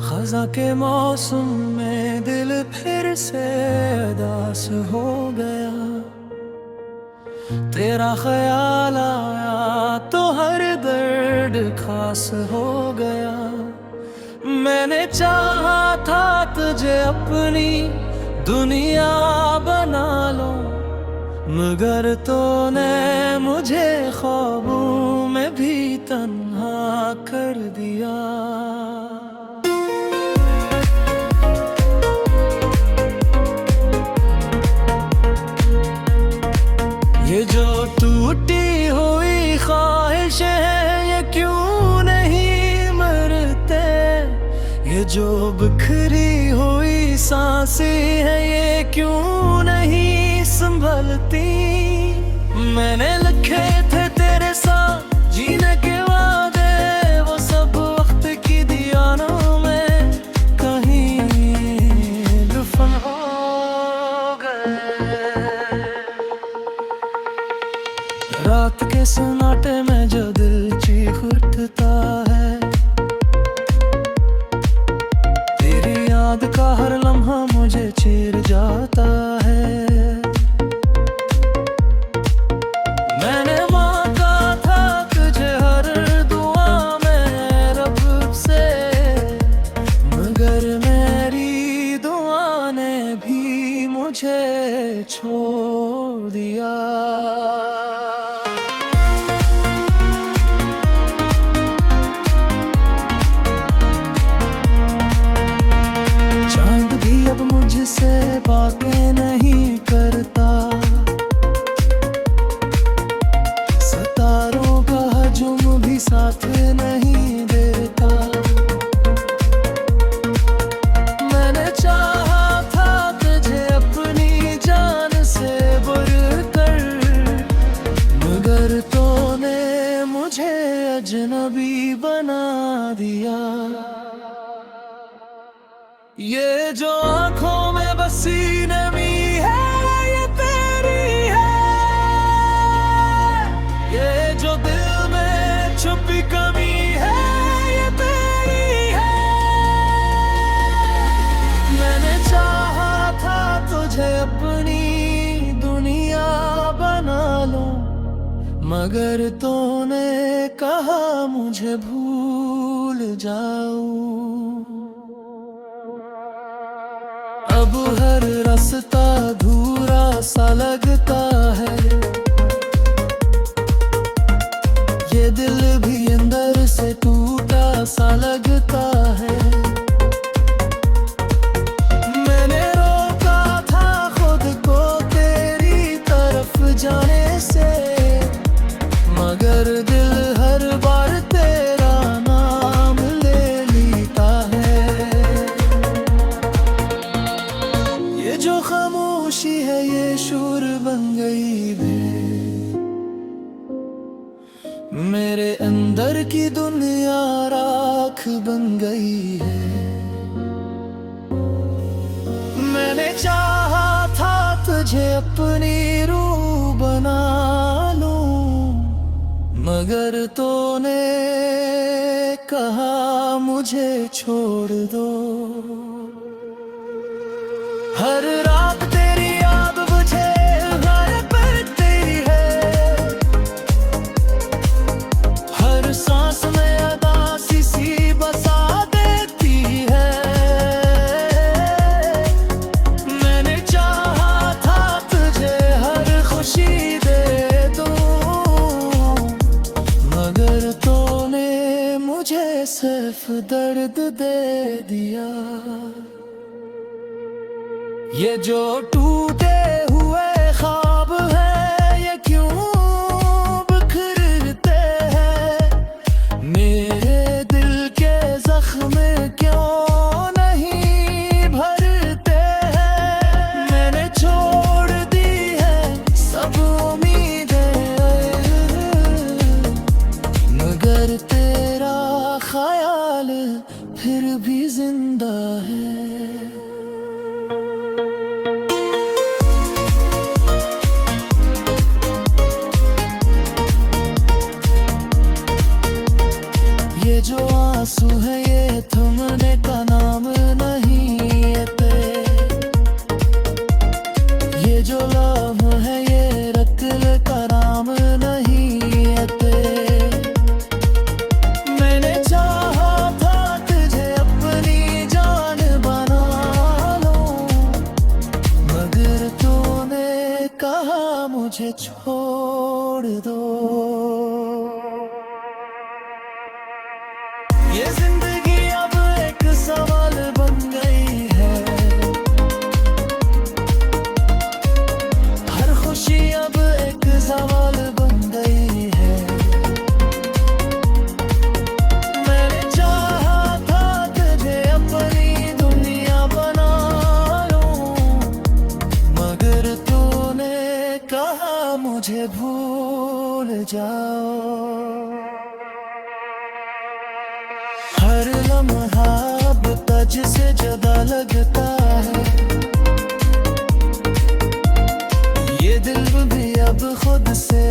खज़ां के मौसम में दिल फिर से उदास हो गया। तेरा ख्याल आया तो हर दर्द खास हो गया। मैंने चाहा था तुझे अपनी दुनिया बना लो, मगर तूने मुझे ख्वाबों में भी तन्हा कर दिया। ये जो टूटी हुई ख्वाहिशें हैं ये क्यों नहीं मरते, ये जो बिखरी हुई सांसें हैं ये क्यों नहीं संभलती। मैंने लिखे थे तेरे साथ जीने के वादे, वो सब वक्त की दीवानों में कहीं दफन हो गए। रात के सन्नाटे में जो दिल चीख उठता है, तेरी याद का हर लम्हा मुझे चीर जाता है। मैंने मांगा था तुझे हर दुआ में रब से, मगर मेरी दुआ ने भी मुझे छोड़ दिया। अब मुझसे बातें नहीं करता, सितारों का हजूम भी साथ नहीं देता। मैंने चाहा था तुझे अपनी जान से बढ़कर, मगर तूने मुझे अजनबी बना दिया। ये जो आँखों में बसी नमी है ये तेरी है, ये जो दिल में छुपी कमी है ये तेरी है। मैंने चाहा था तुझे अपनी दुनिया बना लूं, मगर तूने कहा मुझे भूल जाऊं। अब हर रास्ता अधूरा सा लगता है, ये दिल भी अंदर से टूटा सा लगता है। मैंने रोका था खुद को तेरी तरफ जाने से, मगर दिल हर बार तेरा नाम ले लेता है। ये जो खामोशी है ये शोर बन गई भी, मेरे अंदर की दुनिया राख बन गई है। मैंने चाहा था तुझे अपनी रूह बना लूं, मगर तूने कहा मुझे छोड़ दो। हर रात तेरी याद मुझे घर पर तेरी है, हर सांस में उदासी सी बसा देती है। मैंने चाहा था तुझे हर खुशी दे दूं, मगर तूने मुझे सिर्फ दर्द दे दिया। ये जो टूटे हुए ख्वाब हैं ये क्यों बिखरते हैं, मेरे दिल के जख्म क्यों नहीं भरते हैं। मैंने छोड़ दी है सब उम्मीदें, मगर तेरा ख्याल फिर भी जिंदा है। ये जो आंसू है ये थमने का नाम नहीं है पे। ये जो लव है ये रत्ल का नाम नहीं है पे। मैंने चाहा था तुझे अपनी जान बना लो, मगर तूने कहा मुझे छोड़ दो। ये जिंदगी अब एक सवाल बन गई है, हर खुशी अब एक सवाल बन गई है। मैंने चाहा था तुझे अपनी दुनिया बना लूं, मगर तूने कहा मुझे भूल जाओ। हर लम्हा अब तुझसे जुदा लगता है, ये दिल भी अब खुद से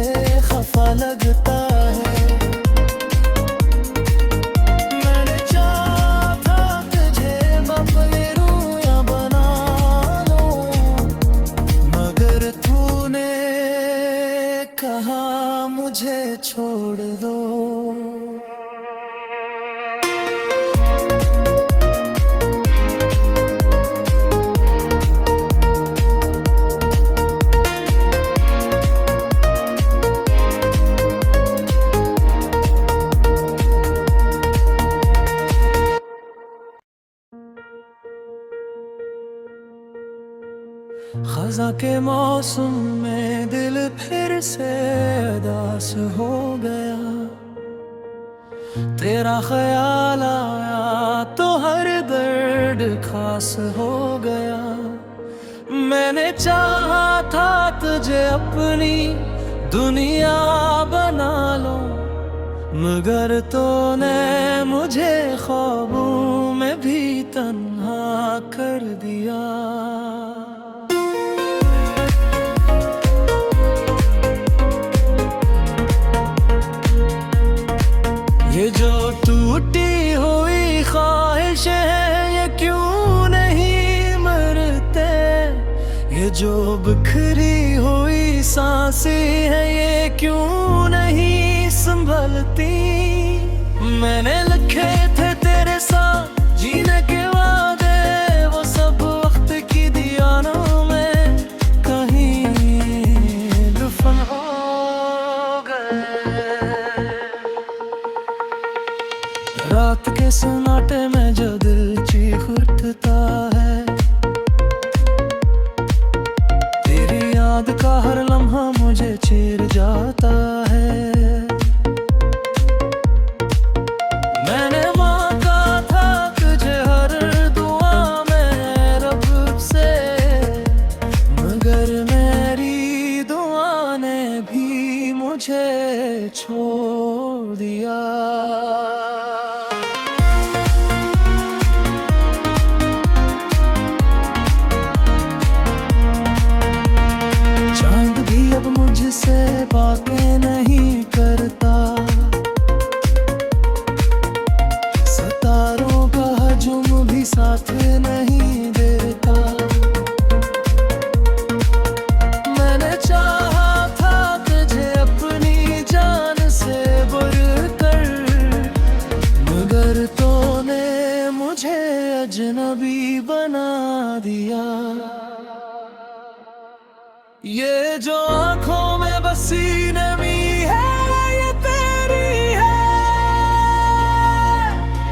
खफा लगता है। मैंने चाहा था तुझे अपनी रूया बना लूं, मगर तूने कहा मुझे छोड़ दो। खज़ां के मौसम में दिल फिर से उदास हो गया। तेरा ख्याल आया तो हर दर्द खास हो गया। मैंने चाहा था तुझे अपनी दुनिया बना लो, मगर तूने मुझे ख्वाबों में भी तन्हा कर दिया। ये जो टूटी हुई ख्वाहिश है ये क्यों नहीं मरते। ये जो बिखरी हुई सांसें है ये क्यों नहीं संभलती। मैंने लिखे थे तेरे साथ जीने के वादे, वो सब वक्त की दीवानों में कहीं दफन हो गए। रात के सन्नाटे में जो दिल चीख उठता है, तेरी याद का हर लम्हा मुझे चीर जाता है। मैंने मांगा था तुझे हर दुआ में रब से, मगर मेरी दुआ ने भी मुझे छोड़ दिया। मुझसे बातें नहीं करता, सितारों का हजूम भी साथ नहीं देता। मैंने चाहा था तुझे अपनी जान से बढ़कर, मगर तूने मुझे अजनबी बना दिया। ये जो आँखों में बसी नमी है ये तेरी है,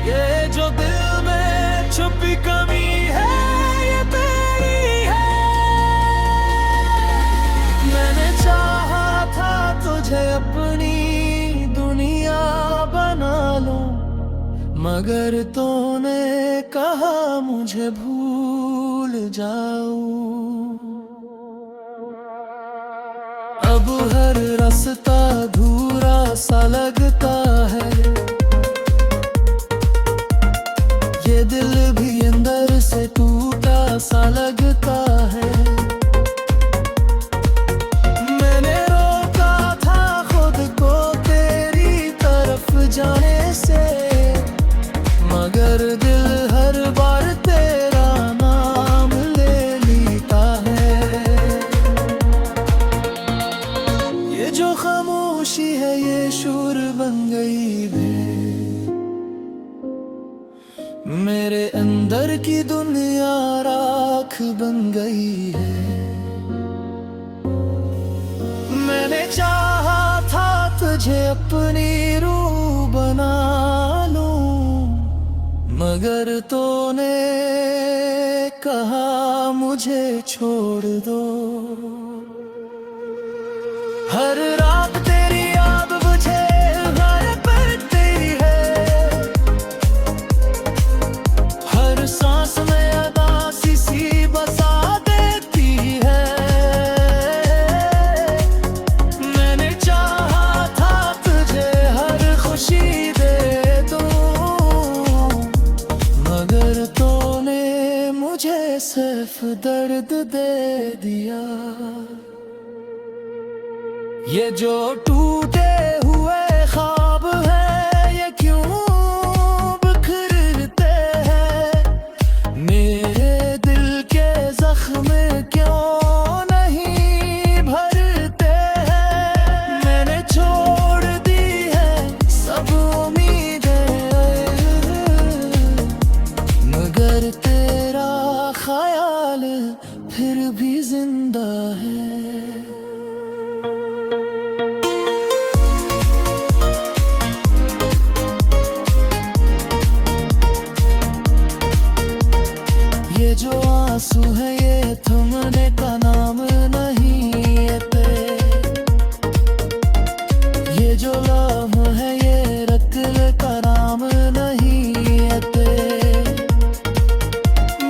ये जो दिल में छुपी कमी है ये तेरी है। मैंने चाहा था तुझे अपनी दुनिया बना लूं, मगर तूने कहा मुझे भूल जाऊं। अब हर रास्ता अधूरा सा लगता है, ये दिल भी अंदर से टूटा सा लगता है। मैंने रोका था खुद को तेरी तरफ जाने से, बन गई भी, मेरे अंदर की दुनिया राख बन गई है। मैंने चाहा था तुझे अपनी रूह बना लूं, मगर तूने कहा मुझे छोड़ दो। हर रात तेरी याद मुझे गायब करती है, हर सांस में उदासी सी बसा देती है। मैंने चाहा था तुझे हर खुशी दे दूं, मगर तूने मुझे सिर्फ दर्द दे दिया। ये जो टूटे हुए ख्वाब है ये क्यों बिखरते हैं, मेरे दिल के जख्म क्यों नहीं भरते हैं। मैंने छोड़ दी है सब उम्मीदें, मगर तेरा ख्याल फिर भी जिंदा है। ये जो आंसू है ये थमने का नाम नहीं है, ये जो लम्हा है ये रखने का नाम नहीं है।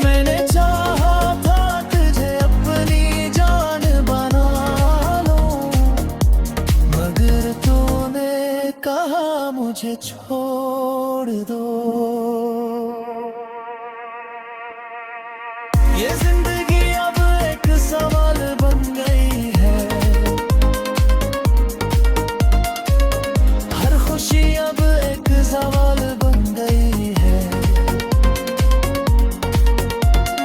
मैंने चाहा था तुझे अपनी जान बना लूं, मगर तूने कहा मुझे छोड़ दो। ये जिंदगी अब एक सवाल बन गई है, हर खुशी अब एक सवाल बन गई है।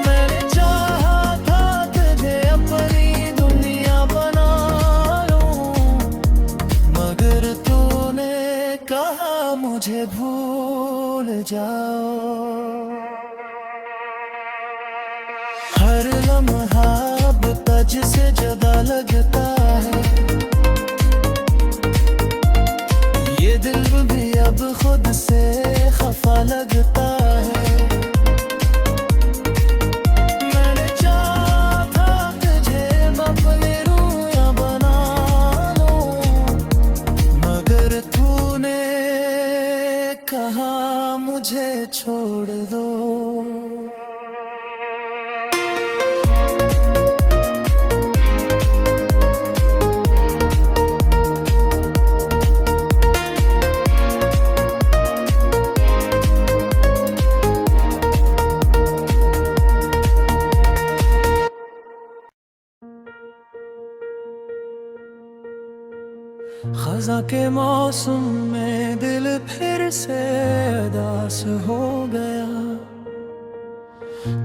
मैंने चाहा था तुझे अपनी दुनिया बना लूं, मगर तूने कहा मुझे भूल जाओ। हर लम्हा अब तुझसे जुदा लगता है, ये दिल भी अब खुद से खफा लगता है। मैंने चाहा था तुझे अपनी रूह बना लूं, मगर तूने कहा मुझे छोड़ दो। खज़ां के मौसम में दिल फिर से उदास हो गया,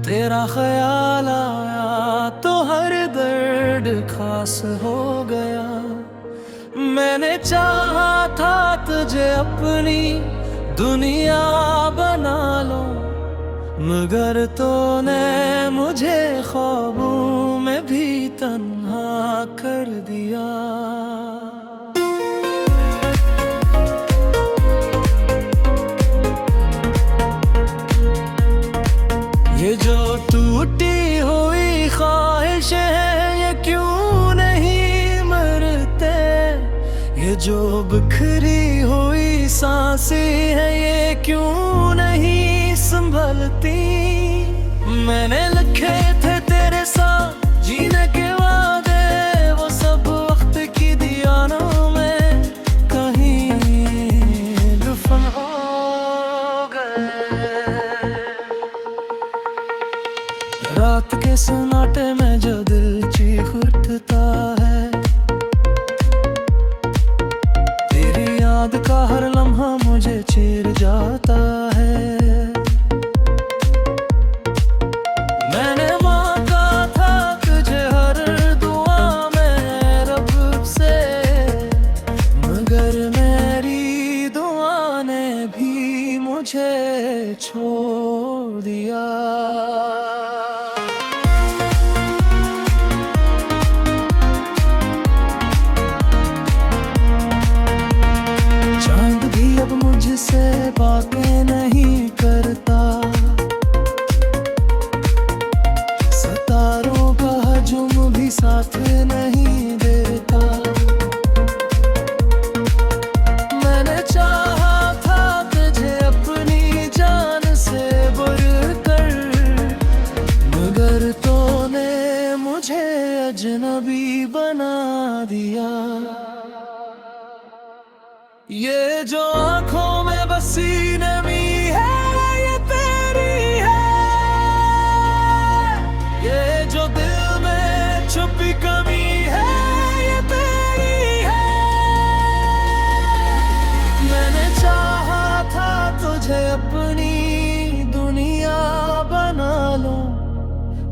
तेरा ख्याल आया तो हर दर्द खास हो गया। मैंने चाहा था तुझे अपनी दुनिया बना लो, मगर तूने मुझे ख्वाबों में भी तन्हा कर दिया। ये जो टूटी हुई ख्वाहिशें हैं ये क्यों नहीं मरते, ये जो बिखरी हुई सांसें हैं ये क्यों नहीं संभलती। मैंने लिखे थे तेरे साथ जीने के वादे, वो सब वक्त की दीवानों में कहीं दफन हो गए। रात के सन्नाटे में जो दिल चीख उठता है, तेरी याद का हर लम्हा मुझे चीर जाता है। मैंने छोड़ दिया। चांद भी अब मुझसे बातें नहीं करता, सितारों का हजूम भी साथ नहीं देता। मैंने चाहा था तुझे अपनी जान से बढ़कर, मगर तूने मुझे अजनबी बना दिया। ये जो आँखों में बसी नमी है ये तेरी है, ये जो दिल में छुपी कमी है ये तेरी है। मैंने चाहा था तुझे अपनी दुनिया बना लूं,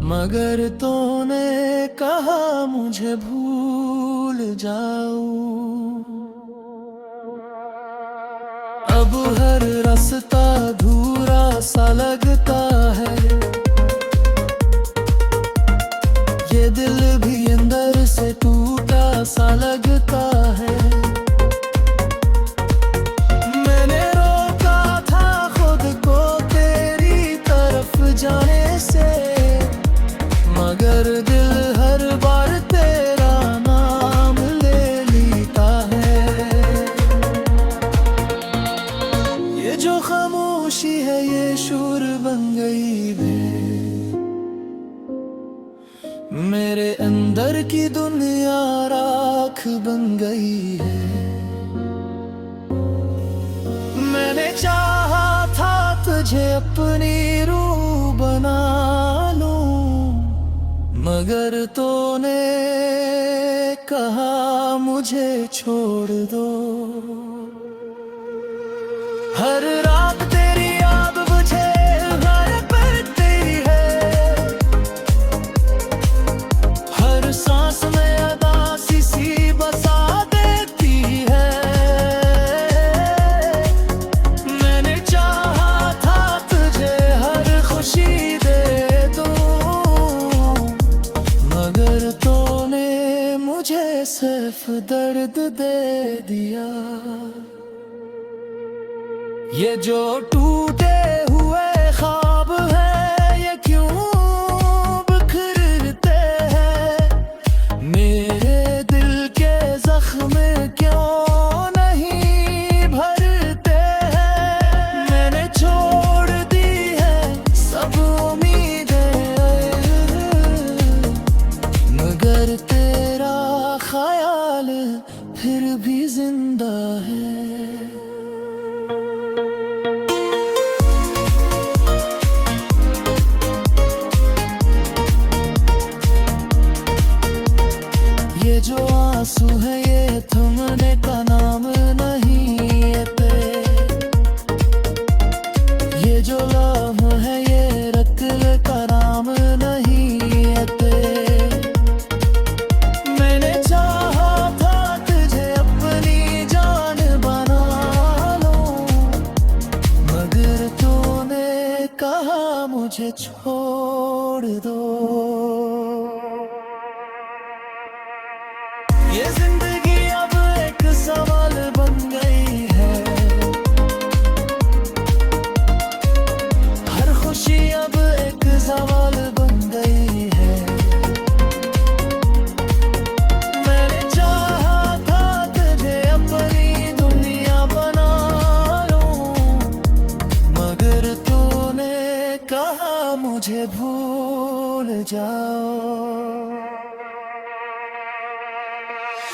मगर तूने कहा मुझे भूल जाऊं। अब हर रास्ता अधूरा सा लगता है, ये दिल भी अंदर से टूटा सा लगता है। मैंने रोका था खुद को तेरी तरफ जाने से, मगर दिल हर बार तेरा नाम ले लेता है। ये जो खामोशी है ये शोर बन गई भी, मेरे अंदर की दुनिया राख बन गई है। मैंने चाहा था तुझे अपनी रूह बना लूं, मगर तूने कहा मुझे छोड़ दो। हर रात तेरी याद मुझे गायब तेरी है, हर सांस में अदासी सी बसा देती है। मैंने चाहा था तुझे हर खुशी दे दूं, मगर तूने मुझे सिर्फ दर्द दे दिया। ये जो टूटे हुए ख्वाब हैं ये क्यों बिखरते हैं, मेरे दिल के जख्म क्यों नहीं भरते हैं। मैंने छोड़ दी है सब उम्मीदें, मगर तेरा ख्याल फिर भी जिंदा है। ये जो आंसू है ये थमने का नाम नहीं है, ये जो लम्हा है ये रखने का नाम नहीं है। मैंने चाहा था तुझे अपनी जान बना लूं, मगर तूने कहा मुझे छोड़ दो। ये जिंदगी अब एक सवाल बन गई है, हर खुशी अब एक सवाल बन गई है। मैंने चाहा था तुझे अपनी दुनिया बना लूं, मगर तूने कहा मुझे भूल जाओ।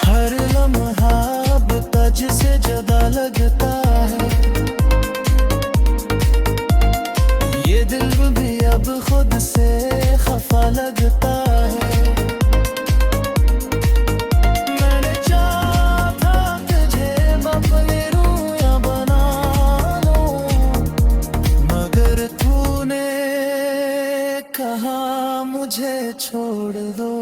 हर लम्हा अब तुझसे जुदा लगता है, ये दिल भी अब खुद से खफा लगता है। मैंने चाहा था तुझे अपनी रूह बना लूं, मगर तूने कहा मुझे छोड़ दो।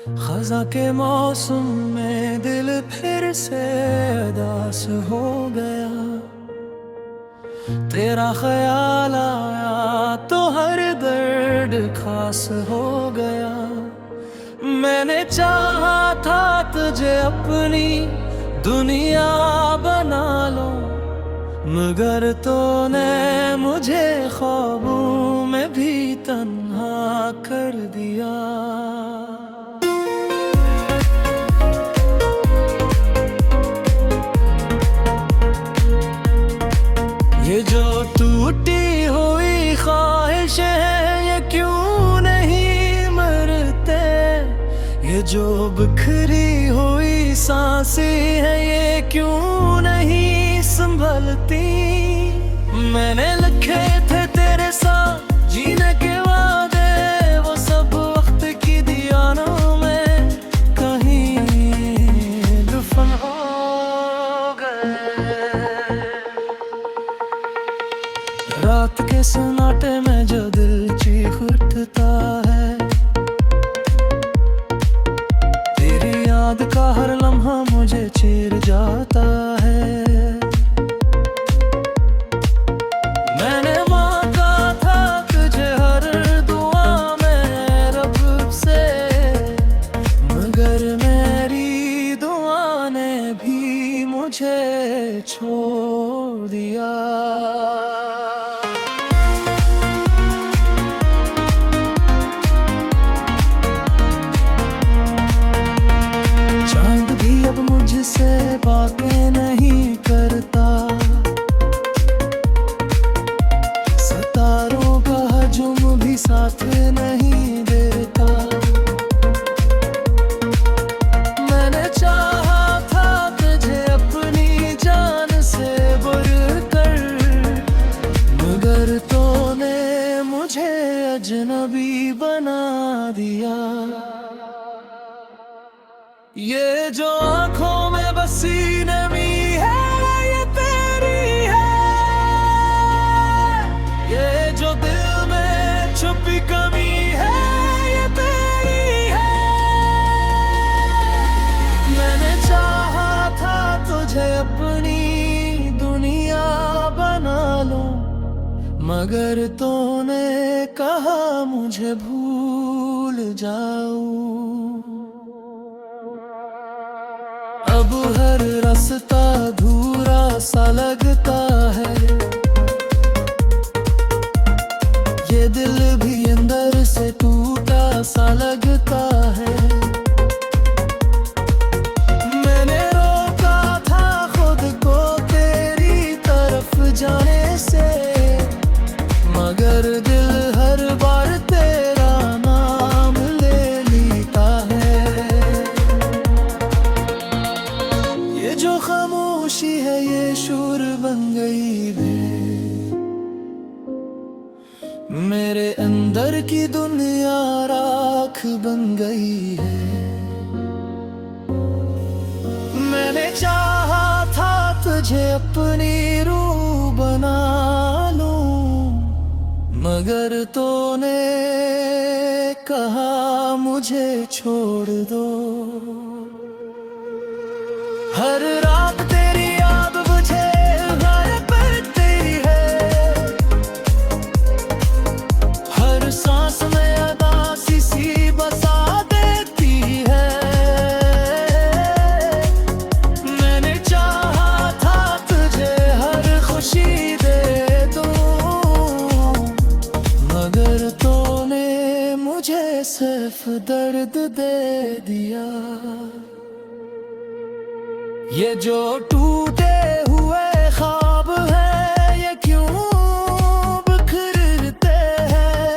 खज़ां के मौसम में दिल फिर से उदास हो गया। तेरा ख्याल आया तो हर दर्द खास हो गया। मैंने चाहा था तुझे अपनी दुनिया बना लो, मगर तूने मुझे ख्वाबों में भी तन्हा कर दिया। ये जो टूटी हुई ख्वाहिशें हैं ये क्यों नहीं मरते, ये जो बिखरी हुई सांसें हैं ये क्यों नहीं संभलती। मैंने लिखे थे तेरे साथ जीने के वादे, वो सब वक्त की दीवारों में कहीं दफन हो गए। रात के सन्नाटे में जो दिल चीख उठता है, तेरी याद का हर लम्हा मुझे चीर जाता है। मैंने मांगा था तुझे हर दुआ में रब से, मगर मेरी दुआ ने भी मुझे छोड़ दिया। अब मुझसे बातें नहीं करता, सितारों का हजूम भी साथ नहीं देता। मैंने चाहा था तुझे अपनी जान से बढ़कर, मगर तूने मुझे अजनबी बना दिया। ये जो आँखों में बसी नमी है ये तेरी है, ये जो दिल में छुपी कमी है ये तेरी है। मैंने चाहा था तुझे अपनी दुनिया बना लूं, मगर तूने कहा मुझे भूल जाऊं। अब हर रास्ता अधूरा सा लगता है, ये दिल भी अंदर से टूटा सा लगता है। मैंने रोका था खुद को तेरी तरफ जाने से, मगर दिल हर बार तेरा नाम ले लेता है। ये जो खामोशी है ये शोर बन गई है, मेरे अंदर की दुनिया राख बन गई है। मैंने चाहा था तुझे अपनी रूह बना लूं, मगर तूने कहा मुझे छोड़ दो। हर रात तेरी याद मुझे गायब करती है, हर सांस में उदासी सी बसा देती है। मैंने चाहा था तुझे हर खुशी दे दूं, मगर तूने मुझे सिर्फ दर्द दे दिया। ये जो टूटे हुए ख्वाब हैं ये क्यों बिखरते हैं,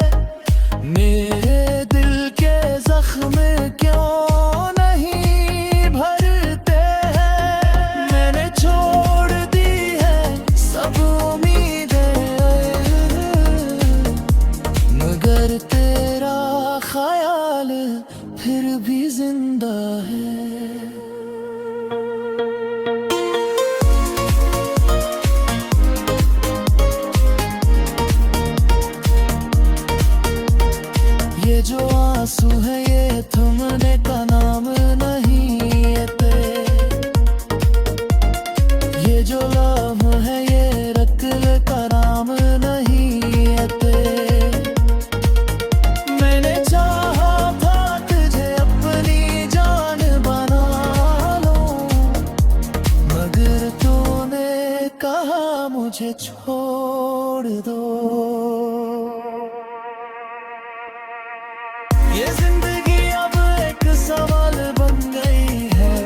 मेरे दिल के जख्म क्यों नहीं भरते हैं। मैंने छोड़ दी है सब उम्मीदें, मगर तेरा ख्याल फिर भी जिंदा है। ये जो आंसू है ये थमने का नाम नहीं ये जो लम्हा है ये रत्ल का नाम नहीं मैंने चाहा था तुझे अपनी जान बना लो, मगर तूने कहा मुझे छोड़ दो। ये जिंदगी अब एक सवाल बन गई है,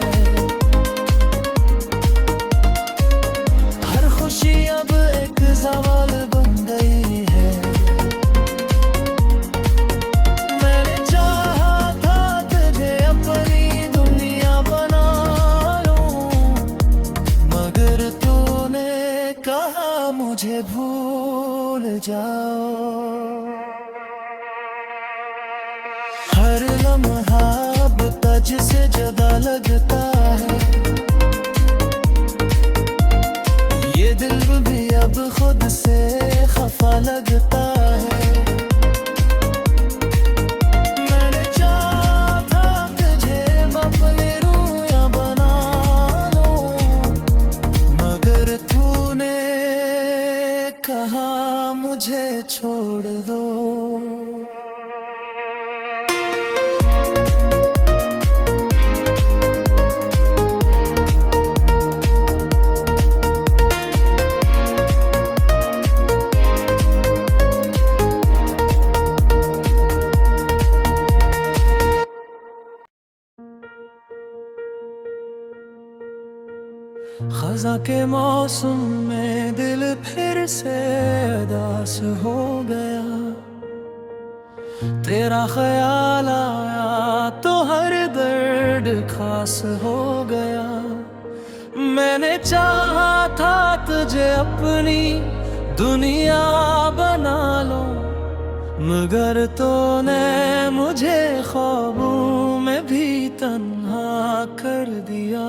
हर खुशी अब एक सवाल बन गई है। मैंने चाहा था तुझे अपनी दुनिया बना लूं, मगर तूने कहा मुझे भूल जाओ। हर लम्हा अब तुझसे जुदा लगता है, ये दिल भी अब खुद से खफा लगता है। मैंने चाहा था तुझे अपनी रूया बना लूं, मगर तूने कहा मुझे छोड़ दो। खज़ां के मौसम में दिल फिर से उदास हो गया, तेरा ख्याल आया तो हर दर्द खास हो गया। मैंने चाहा था तुझे अपनी दुनिया बना लो, मगर तूने मुझे ख्वाबों में भी तन्हा कर दिया।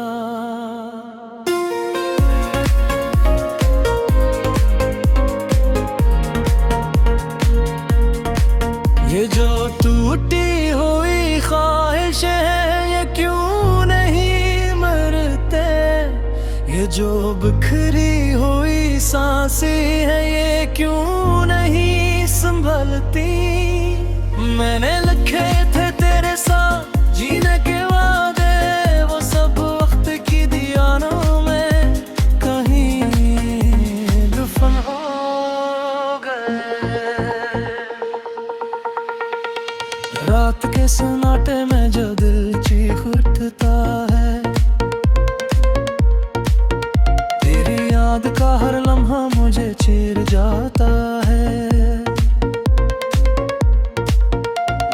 ये जो टूटी हुई ख्वाहिश है ये क्यों नहीं मरते, ये जो बिखरी हुई सांसें है ये क्यों नहीं संभलती। मैंने लिखे थे तेरे साथ जीने के वादे, वो सब वक्त की दीवानों में कहीं दफन हो गए। रात के सन्नाटे में जो दिल चीख उठता है, तेरी याद का हर लम्हा मुझे चीर जाता है।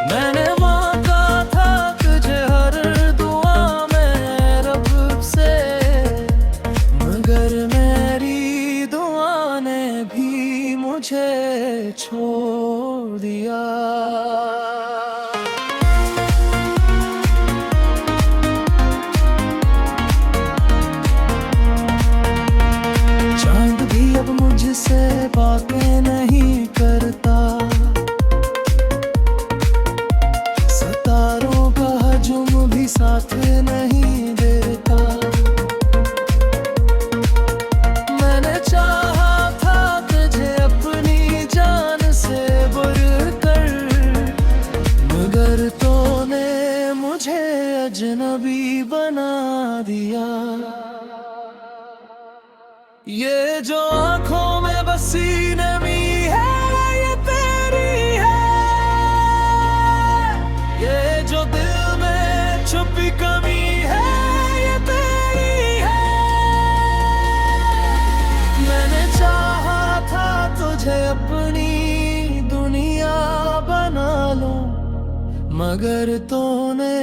मैंने मांगा था तुझे हर दुआ में रब से, मगर मेरी दुआ ने भी मुझे छोड़ दिया। मुझसे बातें नहीं करता, सितारों का हजूम भी साथ नहीं देता। मैंने चाहा था तुझे अपनी जान से बढ़कर, मगर तूने मुझे अजनबी बना दिया। ये जो आँखों में बसी नमी है ये तेरी है, ये जो दिल में छुपी कमी है ये तेरी है। मैंने चाहा था तुझे अपनी दुनिया बना लूं, मगर तूने